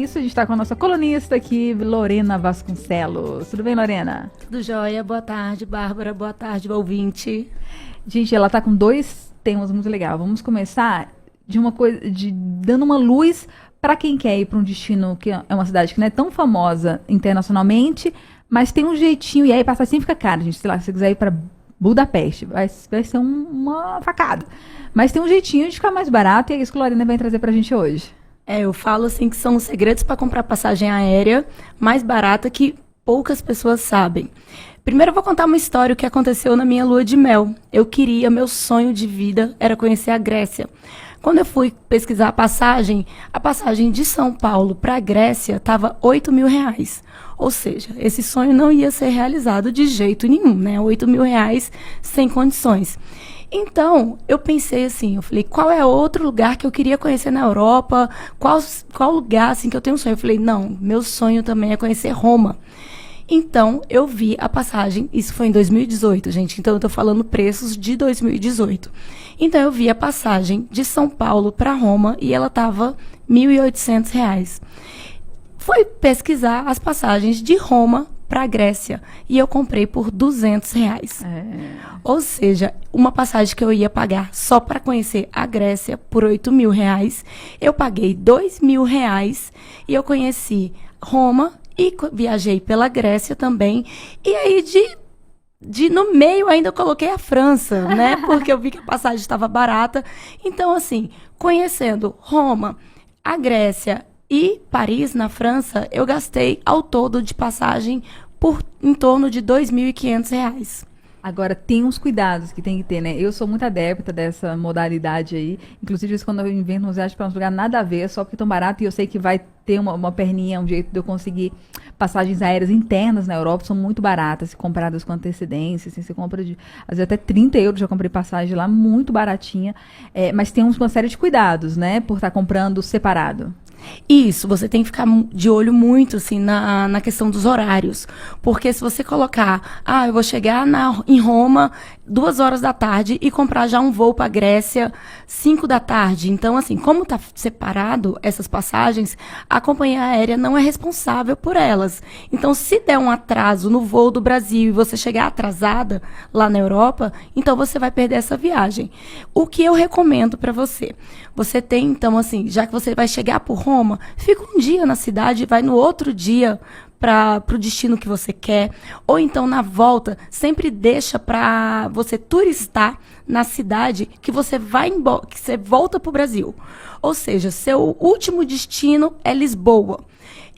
isso, a gente tá com a nossa colunista aqui, Lorena Vasconcelos. Tudo bem, Lorena? Tudo jóia. Boa tarde, Bárbara. Boa tarde, ouvinte. Gente, ela tá com 2 temas muito legais. Vamos começar de uma coisa, dando uma luz para quem quer ir para um destino que é uma cidade que não é tão famosa internacionalmente, mas tem um jeitinho, e aí passar assim fica caro, gente. Sei lá, se você quiser ir para Budapeste, vai ser uma facada. Mas tem um jeitinho de ficar mais barato, e é isso que a Lorena vai trazer pra gente hoje. Eu falo assim que são os segredos para comprar passagem aérea mais barata que poucas pessoas sabem. Primeiro eu vou contar uma história que aconteceu na minha lua de mel. Meu sonho de vida era conhecer a Grécia. Quando eu fui pesquisar a passagem de São Paulo para a Grécia estava R$8.000. Ou seja, esse sonho não ia ser realizado de jeito nenhum, né? R$8.000 sem condições. Então, eu pensei assim, eu falei, qual é outro lugar que eu queria conhecer na Europa? Qual lugar assim que eu tenho um sonho? Eu falei, não, meu sonho também é conhecer Roma. Então, eu vi a passagem, isso foi em 2018, gente, então eu tô falando preços de 2018. Então, eu vi a passagem de São Paulo para Roma e ela tava R$1.800. Fui pesquisar as passagens de Roma para a Grécia e eu comprei por R$200. Ou seja, uma passagem que eu ia pagar só para conhecer a Grécia por R$8.000, eu paguei R$2.000 e eu conheci Roma e viajei pela Grécia também. E aí, no meio ainda eu coloquei a França, né? Porque eu vi que a passagem estava barata. Então, assim, conhecendo Roma, a Grécia e Paris, na França, eu gastei ao todo de passagem por em torno de R$2.500. Agora, tem uns cuidados que tem que ter, né? Eu sou muito adepta dessa modalidade aí. Inclusive, quando eu invento uns viagens para um lugar nada a ver, só porque tão barato, e eu sei que vai ter uma perninha, um jeito de eu conseguir passagens aéreas internas na Europa, são muito baratas, compradas com antecedência, assim, você compra às vezes até €30, já comprei passagem lá, muito baratinha. Mas tem uma série de cuidados, né? Por estar comprando separado. Isso, você tem que ficar de olho muito, assim, na questão dos horários. Porque se você colocar, eu vou chegar em Roma 2 horas da tarde e comprar já um voo para Grécia 5 da tarde. Então, assim, como tá separado essas passagens, a companhia aérea não é responsável por elas. Então, se der um atraso no voo do Brasil e você chegar atrasada lá na Europa, então você vai perder essa viagem. O que eu recomendo para você? Você tem, então, assim, já que você vai chegar por Roma, fica um dia na cidade e vai no outro dia para o destino que você quer. Ou então, na volta, sempre deixa para você turistar na cidade que você vai embora, que você volta para o Brasil. Ou seja, seu último destino é Lisboa.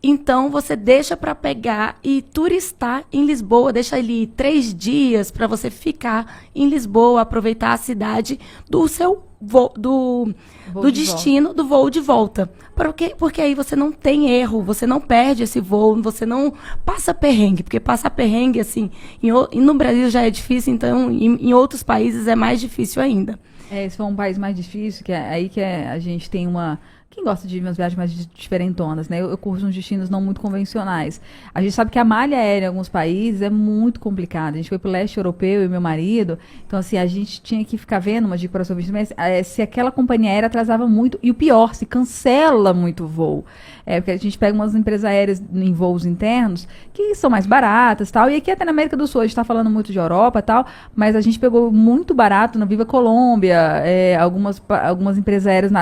Então, você deixa para pegar e turistar em Lisboa. Deixa ali 3 dias para você ficar em Lisboa, aproveitar a cidade do seu do destino, do voo de volta. Porque aí você não tem erro, você não perde esse voo, você não passa perrengue. Porque passar perrengue, assim, no Brasil já é difícil, então em outros países é mais difícil ainda. Se for um país mais difícil, a gente tem uma... Quem gosta de umas viagens mais diferentonas, né? Eu curto uns destinos não muito convencionais. A gente sabe que a malha aérea em alguns países é muito complicada. A gente foi pro leste europeu, eu e meu marido. Então, assim, a gente tinha que ficar vendo uma dica para sua vídeo, mas se aquela companhia aérea atrasava muito, e o pior, se cancela muito o voo. Porque a gente pega umas empresas aéreas em voos internos que são mais baratas e tal. E aqui até na América do Sul, a gente tá falando muito de Europa e tal, mas a gente pegou muito barato na Viva Colômbia, algumas empresas aéreas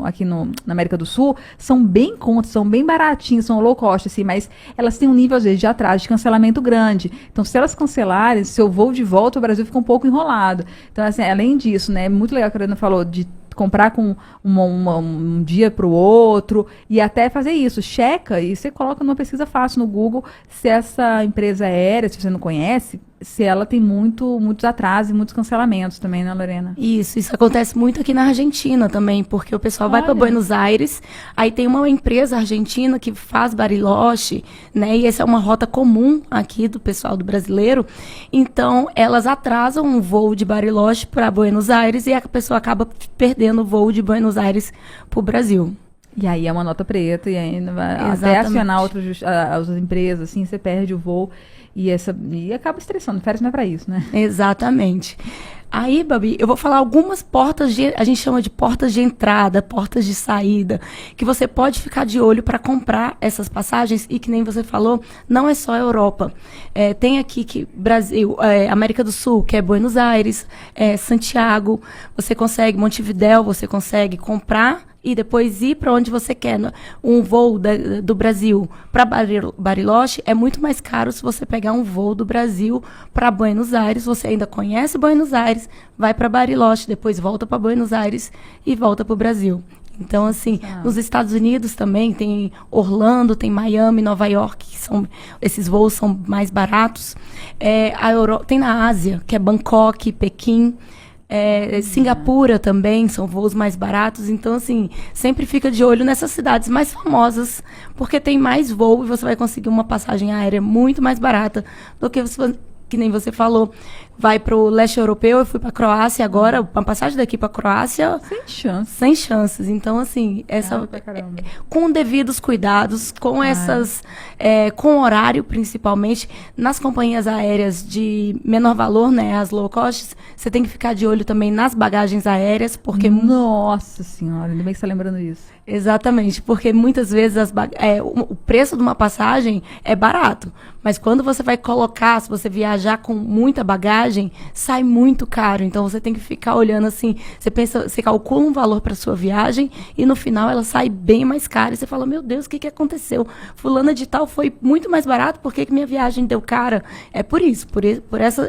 aqui na América do Sul são bem contas, são bem baratinhas, são low cost, assim, mas elas têm um nível, às vezes, de atraso, de cancelamento grande. Então, se elas cancelarem, seu voo de volta, o Brasil fica um pouco enrolado. Então, assim, além disso, né, é muito legal que a Ana falou de comprar com um dia para o outro e até fazer isso, checa e você coloca numa pesquisa fácil no Google se essa empresa aérea, se você não conhece, se ela tem muitos atrasos e muitos cancelamentos também, né, Lorena? Isso acontece muito aqui na Argentina também, porque o pessoal vai para Buenos Aires, aí tem uma empresa argentina que faz Bariloche, né, e essa é uma rota comum aqui do pessoal do brasileiro, então elas atrasam um voo de Bariloche para Buenos Aires e a pessoa acaba perdendo o voo de Buenos Aires para o Brasil. E aí é uma nota preta, e ainda vai até acionar outras empresas, assim, você perde o voo e acaba estressando. Férias não é para isso, né? Exatamente. Aí, Babi, eu vou falar algumas portas a gente chama de portas de entrada, portas de saída, que você pode ficar de olho para comprar essas passagens e que nem você falou, não é só a Europa. Tem aqui que Brasil, América do Sul, que é Buenos Aires, Santiago, você consegue, Montevidéu, você consegue comprar e depois ir para onde você quer. Um voo do Brasil para Bariloche é muito mais caro se você pegar um voo do Brasil para Buenos Aires. Você ainda conhece Buenos Aires, vai para Bariloche, depois volta para Buenos Aires e volta para o Brasil. Então, assim, nos Estados Unidos também tem Orlando, tem Miami, Nova York, esses voos são mais baratos. Tem na Ásia, que é Bangkok, Pequim. Singapura também, são voos mais baratos. Então, assim, sempre fica de olho nessas cidades mais famosas, porque tem mais voo e você vai conseguir uma passagem aérea muito mais barata do que que nem você falou, vai para o leste europeu. Eu fui para a Croácia agora, uma passagem daqui para a Croácia... Sem chances. Então, assim, com devidos cuidados, com com horário, principalmente, nas companhias aéreas de menor valor, né, as low cost, você tem que ficar de olho também nas bagagens aéreas, porque... Nossa Senhora, ainda bem que você está lembrando isso. Exatamente, porque muitas vezes o preço de uma passagem é barato, mas quando você vai colocar, se você viajar com muita bagagem, sai muito caro. Então você tem que ficar olhando assim, você calcula um valor para sua viagem e no final ela sai bem mais cara e você fala, meu Deus, o que aconteceu? Fulana de tal foi muito mais barato, por que minha viagem deu cara? É por isso,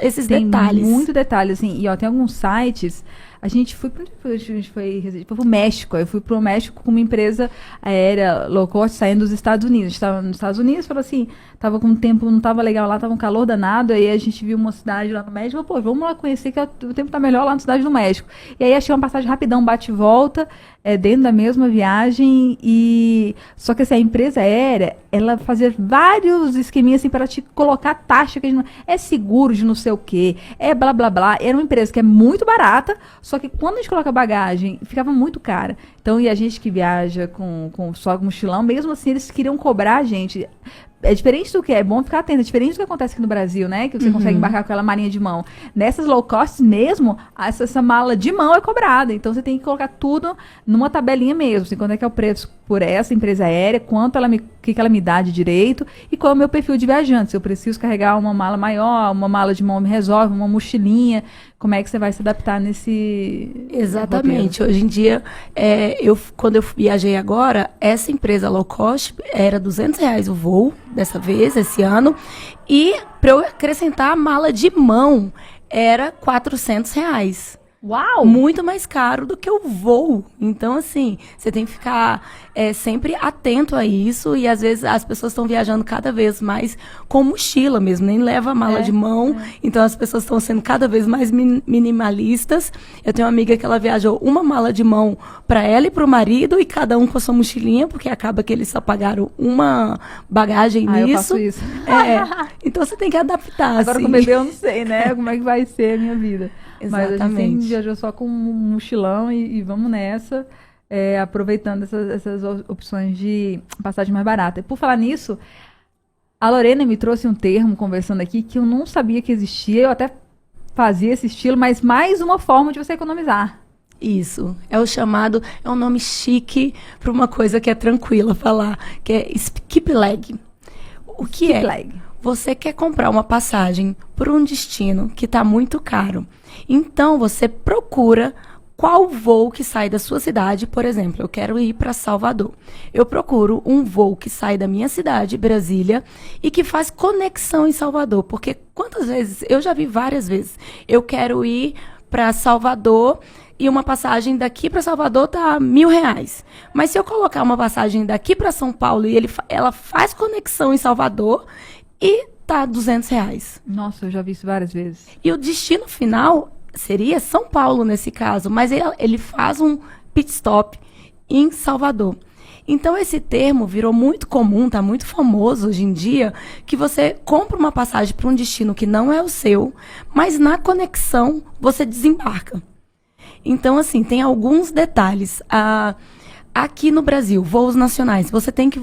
esses detalhes. Tem muito detalhe, assim, e tem alguns sites. A gente foi para o México. Eu fui para o México com uma empresa aérea low cost saindo dos Estados Unidos. A gente estava nos Estados Unidos, falou assim, tava com o tempo, não estava legal lá, tava um calor danado. Aí a gente viu uma cidade lá no México, pô, vamos lá conhecer que o tempo tá melhor lá na cidade do México. E aí achei uma passagem rapidão, bate e volta, dentro da mesma viagem. Só que assim, a empresa aérea, ela fazia vários esqueminhas assim para te colocar taxa que a gente não... é seguro de não sei o quê, blá blá blá. Era uma empresa que é muito barata, só que quando a gente coloca bagagem, ficava muito cara. Então, e a gente que viaja só com mochilão, mesmo assim, eles queriam cobrar a gente. É diferente do que é bom ficar atento, é diferente do que acontece aqui no Brasil, né? Que você consegue embarcar com aquela malinha de mão. Nessas low cost mesmo, essa mala de mão é cobrada. Então você tem que colocar tudo numa tabelinha mesmo. Assim, quanto é que é o preço por essa empresa aérea, o que ela me dá de direito e qual é o meu perfil de viajante. Se eu preciso carregar uma mala maior, uma mala de mão me resolve, uma mochilinha, como é que você vai se adaptar nesse... Exatamente. Hoje em dia, quando eu viajei agora, essa empresa low cost era R$200 o voo, dessa vez, esse ano, e para eu acrescentar a mala de mão, era R$400. Uau! Muito mais caro do que o voo. Então, assim, você tem que ficar sempre atento a isso. E, às vezes, as pessoas estão viajando cada vez mais com mochila mesmo. Nem leva a mala de mão. Então, as pessoas estão sendo cada vez mais minimalistas. Eu tenho uma amiga que ela viajou uma mala de mão para ela e para o marido. E cada um com a sua mochilinha. Porque acaba que eles só pagaram uma bagagem nisso. Eu faço isso. Então, você tem que adaptar. Agora, assim. com o bebê, eu não sei, né? Como é que vai ser a minha vida. Exatamente. Mas a gente viajou só com um mochilão e vamos nessa, aproveitando essas opções de passagem mais barata. E por falar nisso, a Lorena me trouxe um termo, conversando aqui, que eu não sabia que existia, eu até fazia esse estilo, mas mais uma forma de você economizar. Isso, é um nome chique para uma coisa que é tranquila falar, que é skip leg. O que é? Leg. Você quer comprar uma passagem por um destino que está muito caro. Então, você procura qual voo que sai da sua cidade. Por exemplo, eu quero ir para Salvador. Eu procuro um voo que sai da minha cidade, Brasília, e que faz conexão em Salvador. Porque quantas vezes, eu já vi várias vezes, eu quero ir para Salvador e uma passagem daqui para Salvador tá R$1.000. Mas se eu colocar uma passagem daqui para São Paulo e ela faz conexão em Salvador e tá R$200. Nossa, eu já vi isso várias vezes. E o destino final seria São Paulo nesse caso, mas ele faz um pit stop em Salvador. Então esse termo virou muito comum, tá muito famoso hoje em dia, que você compra uma passagem para um destino que não é o seu, mas na conexão você desembarca. Então, assim, tem alguns detalhes. Aqui no Brasil, voos nacionais, você tem que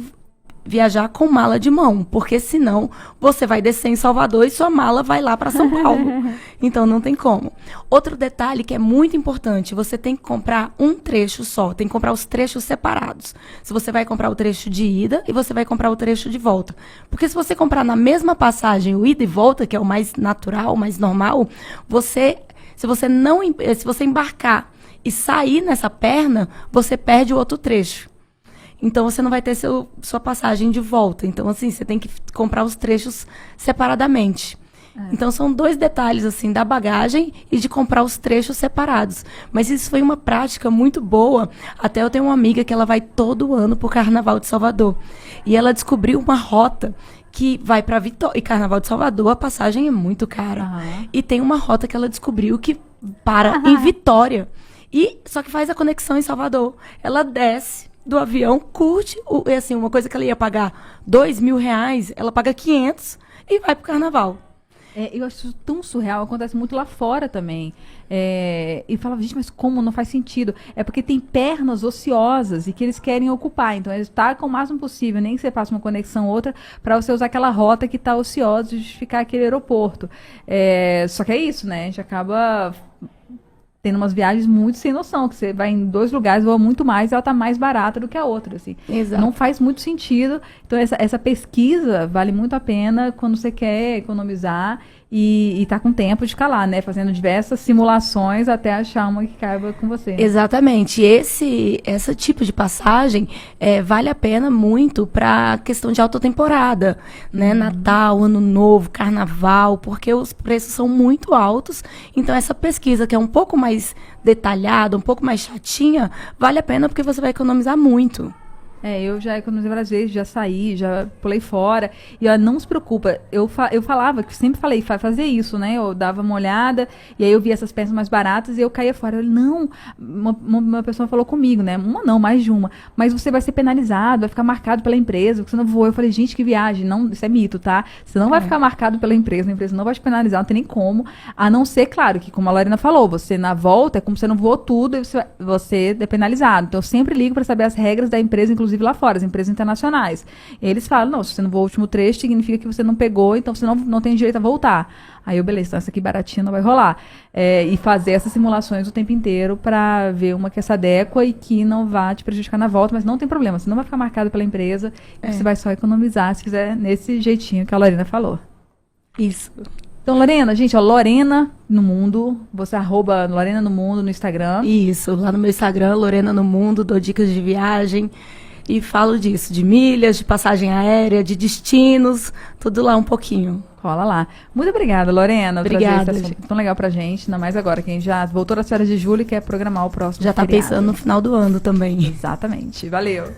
viajar com mala de mão, porque senão você vai descer em Salvador e sua mala vai lá para São Paulo. Então não tem como. Outro detalhe que é muito importante, você tem que comprar um trecho só, tem que comprar os trechos separados. Se você vai comprar o trecho de ida e você vai comprar o trecho de volta. Porque se você comprar na mesma passagem o ida e volta, que é o mais natural, o mais normal, se você embarcar e sair nessa perna, você perde o outro trecho. Então, você não vai ter sua passagem de volta. Então, assim, você tem que comprar os trechos separadamente. Então, são 2 detalhes, assim, da bagagem e de comprar os trechos separados. Mas isso foi uma prática muito boa. Até eu tenho uma amiga que ela vai todo ano pro Carnaval de Salvador. E ela descobriu uma rota que vai para Vitória. E Carnaval de Salvador, a passagem é muito cara. Uhum. E tem uma rota que ela descobriu que para em Vitória. Só que faz a conexão em Salvador. Ela desce do avião, curte, assim, uma coisa que ela ia pagar R$2.000, ela paga 500 e vai pro Carnaval. Eu acho isso tão surreal, acontece muito lá fora também. E falava, gente, mas como? Não faz sentido. É porque tem pernas ociosas e que eles querem ocupar. Então, eles tacam o máximo possível, nem que você faça uma conexão ou outra, para você usar aquela rota que está ociosa e justificar aquele aeroporto. Só que é isso, né? A gente acaba tendo umas viagens muito sem noção, que você vai em 2 lugares, voa muito mais e ela tá mais barata do que a outra, assim. Exato. Não faz muito sentido. Então, essa pesquisa vale muito a pena quando você quer economizar e tá com tempo de ficar lá, né? Fazendo diversas simulações até achar uma que caiba com você. Exatamente. Esse tipo de passagem vale a pena muito para questão de alta temporada, né? Natal, Ano Novo, Carnaval, porque os preços são muito altos. Então, essa pesquisa que é um pouco mais detalhada, um pouco mais chatinha, vale a pena porque você vai economizar muito. Eu já economizei várias vezes, já saí, já pulei fora. E ó, não se preocupa, eu falava, que sempre falei, fazer isso, né? Eu dava uma olhada, e aí eu via essas peças mais baratas e eu caía fora. Eu falei, não, uma pessoa falou comigo, né? Uma não, mais de uma. Mas você vai ser penalizado, vai ficar marcado pela empresa, porque você não voou. Eu falei, gente, que viagem. Não, isso é mito, tá? Você não vai ficar marcado pela empresa, a empresa não vai te penalizar, não tem nem como. A não ser, claro, que como a Lorena falou, você na volta, é como você não voou tudo, e você é penalizado. Então eu sempre ligo para saber as regras da empresa, inclusive lá fora, as empresas internacionais. E eles falam, não, se você não voou o último trecho, significa que você não pegou, então você não tem direito a voltar. Aí eu, beleza, então essa aqui baratinha não vai rolar. E fazer essas simulações o tempo inteiro para ver uma que se adequa e que não vá te prejudicar na volta, mas não tem problema, você não vai ficar marcado pela empresa, você vai só economizar se fizer nesse jeitinho que a Lorena falou. Isso. Então, Lorena, gente, ó, Lorena no Mundo, você @ Lorena no Mundo no Instagram. Isso, lá no meu Instagram, Lorena no Mundo, dou dicas de viagem e falo disso, de milhas, de passagem aérea, de destinos, tudo lá um pouquinho. Rola lá. Muito obrigada, Lorena. Obrigada. Trazer esse assunto tão legal pra gente, ainda mais agora, que a gente já voltou das férias de julho e quer programar o próximo Já tá feriado. pensando no final do ano também. Exatamente. Valeu.